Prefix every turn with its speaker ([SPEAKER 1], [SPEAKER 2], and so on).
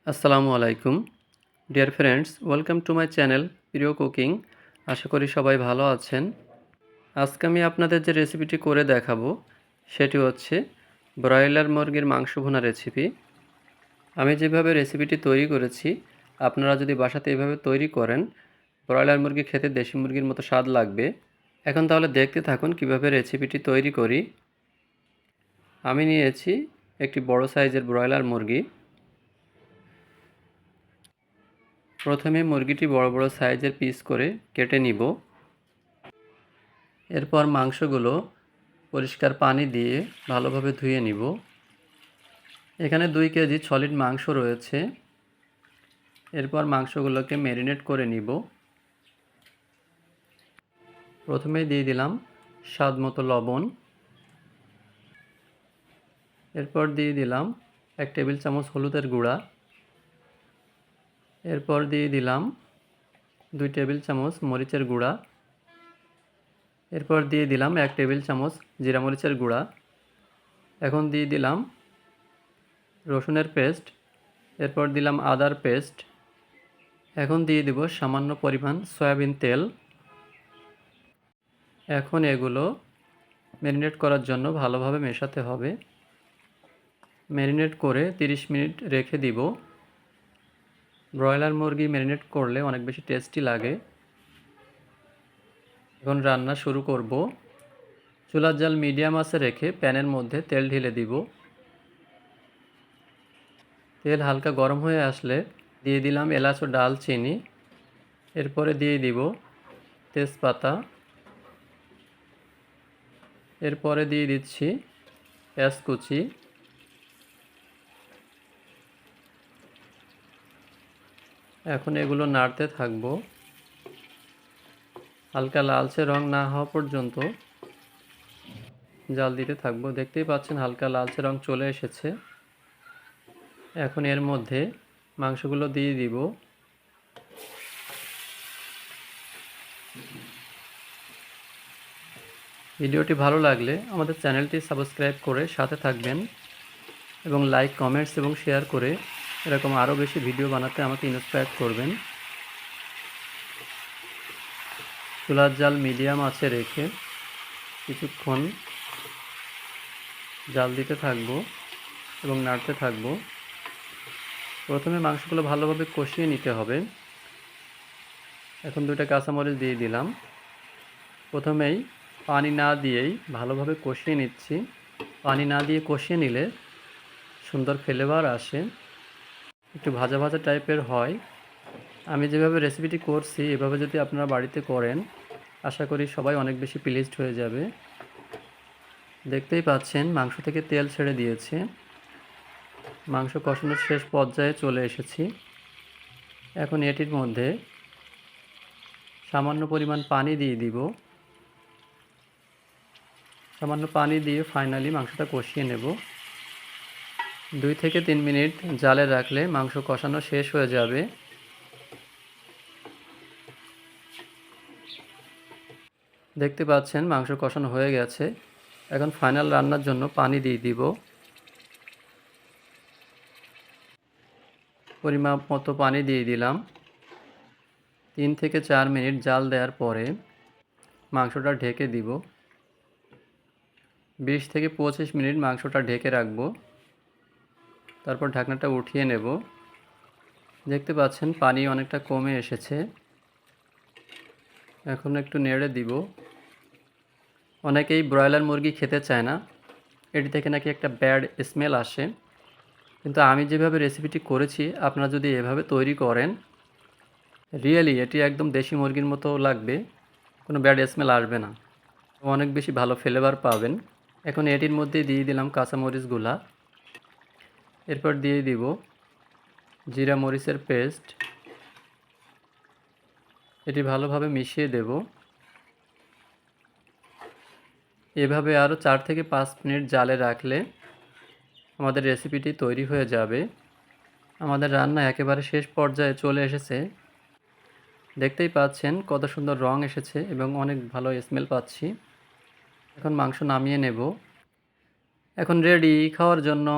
[SPEAKER 1] আসসালামু আলাইকুম dear friends, welcome to my channel প্রিয় কুকিং। আশা করি সবাই ভালো আছেন। আজকে আমি আপনাদের যে রেসিপিটি করে দেখাবো সেটি হচ্ছে ব্রয়লার মুরগির মাংস ভুনা রেসিপি। আমি যেভাবে রেসিপিটি তৈরি করেছি আপনারা যদি বাসাতে এভাবে তৈরি করেন ব্রয়লার মুরগি খেতে দেশি মুরগির মতো স্বাদ লাগবে। এখন তাহলে দেখতে থাকুন কিভাবে রেসিপিটি তৈরি করি। আমি নিয়েছি একটি বড় সাইজের ব্রয়লার মুরগি। প্রথমে মুরগিটি বড় বড় সাইজের পিস করে কেটে নিব। এরপর মাংসগুলো পরিষ্কার পানি দিয়ে ভালোভাবে ধুয়ে নিব। এখানে 2 কেজি সলিড মাংস রয়েছে। এরপর মাংসগুলোকে ম্যারিনেট করে নিব। প্রথমে দিয়ে দিলাম স্বাদ মতো লবণ। এরপর দিয়ে দিলাম 1 টেবিল চামচ হলুদের গুঁড়া। এরপর দিয়ে দিলাম 2 টেবিল চামচ মরিচের গুঁড়া। এরপর দিয়ে দিলাম 1 টেবিল চামচ জিরা মরিচের গুঁড়া। এখন দিয়ে দিলাম রসুনের পেস্ট। এরপর দিলাম আদার পেস্ট। এখন দিয়ে দেব সামান্য পরিমাণ সয়াবিন তেল। এখন এগুলো ম্যারিনেট করার জন্য ভালোভাবে মেশাতে হবে। ম্যারিনেট করে 30 মিনিট রেখে দিব। ব্রয়লার মুরগি ম্যারিনেট করলে অনেক বেশি টেস্টি লাগে। এখন রান্না শুরু করব। চুলার জাল মিডিয়াম আঁচে রেখে প্যানের মধ্যে তেল ঢেলে দিব। তেল হালকা গরম হয়ে আসলে দিয়ে দিলাম এলাচ ও ডালচিনি। এরপরে দিয়ে দিব তেজপাতা। এরপরে দিয়ে দিচ্ছি পেঁয়াজ কুচি। এখন এগুলো নাড়তে থাকবো হালকা লালচে রং না হওয়া পর্যন্ত জাল দিতে থাকবো। দেখতেই পাচ্ছেন হালকা লালচে রং চলে এসেছে। এখন এর মধ্যে মাংসগুলো দিয়ে দিব। ভিডিওটি ভালো লাগলে আমাদের চ্যানেলটি সাবস্ক্রাইব করে সাথে থাকবেন এবং লাইক, কমেন্টস এবং শেয়ার করে এরকম আরও বেশি ভিডিও বানাতে আমাকে ইন্সপায়ার করবেন। চুলার জাল মিডিয়াম আঁচে রেখে কিছুক্ষণ জাল দিতে থাকবো এবং নাড়তে থাকবো। প্রথমে মাংসগুলো ভালোভাবে কষিয়ে নিতে হবে। এখন 2টা কাঁচামরিচ দিয়ে দিলাম। প্রথমেই পানি না দিয়েই ভালোভাবে কষিয়ে নিচ্ছি। পানি না দিয়ে কষিয়ে নিলে সুন্দর ফ্লেভার আসে, একটু ভাজা ভাজা টাইপের হয়। আমি যেভাবে রেসিপিটি করছি এভাবে যদি আপনারা বাড়িতে করেন আশা করি সবাই অনেক বেশি প্লিজড হয়ে যাবে। দেখতেই পাচ্ছেন মাংস থেকে তেল ছেড়ে দিয়েছে। মাংস কষানোর শেষ পর্যায়ে চলে এসেছি। এখন এটির মধ্যে সামান্য পরিমাণ পানি দিয়ে দিব। সামান্য পানি দিয়ে ফাইনালি মাংসটা কষিয়ে নেব। 2 থেকে 3 মিনিট জালে রাখলে মাংস কষানো শেষ হয়ে যাবে। দেখতে পাচ্ছেন মাংস কষানো হয়ে গেছে। এখন ফাইনাল রান্নার জন্য পানি দিয়ে দিব। পরিমাপ মতো পানি দিয়ে দিলাম। 3 থেকে 4 মিনিট জাল দেওয়ার পরে মাংসটা ঢেকে দিব। 20 থেকে 25 মিনিট মাংসটা ঢেকে রাখব। তারপর ঢাকনাটা উঠিয়ে নেব। দেখতে পাচ্ছেন পানি অনেকটা কমে এসেছে। এখন একটু নেড়ে দিব। অনেকেই ব্রয়লার মুরগি খেতে চায় না, এটি থেকে নাকি একটা ব্যাড স্মেল আসে। কিন্তু আমি যেভাবে রেসিপিটি করেছি আপনারা যদি এভাবে তৈরি করেন রিয়েলি এটি একদম দেশি মুরগির মতো লাগবে, কোনো ব্যাড স্মেল আসবে না, অনেক বেশি ভালো ফ্লেভার পাবেন। এখন এটির মধ্যে দিয়ে দিলাম কাঁচামরিচগুলা। এরপর দিয়ে দিব জিরা মরিচের পেস্ট। এটি ভালোভাবে মিশিয়ে দেব। এভাবে আরও 4 থেকে 5 মিনিট জালে রাখলে আমাদের রেসিপিটি তৈরি হয়ে যাবে। আমাদের রান্না একেবারে শেষ পর্যায়ে চলে এসেছে। দেখতেই পাচ্ছেন কত সুন্দর রং এসেছে এবং অনেক ভালো স্মেল পাচ্ছি। এখন মাংস নামিয়ে নেব। এখন রেডি খাওয়ার জন্য।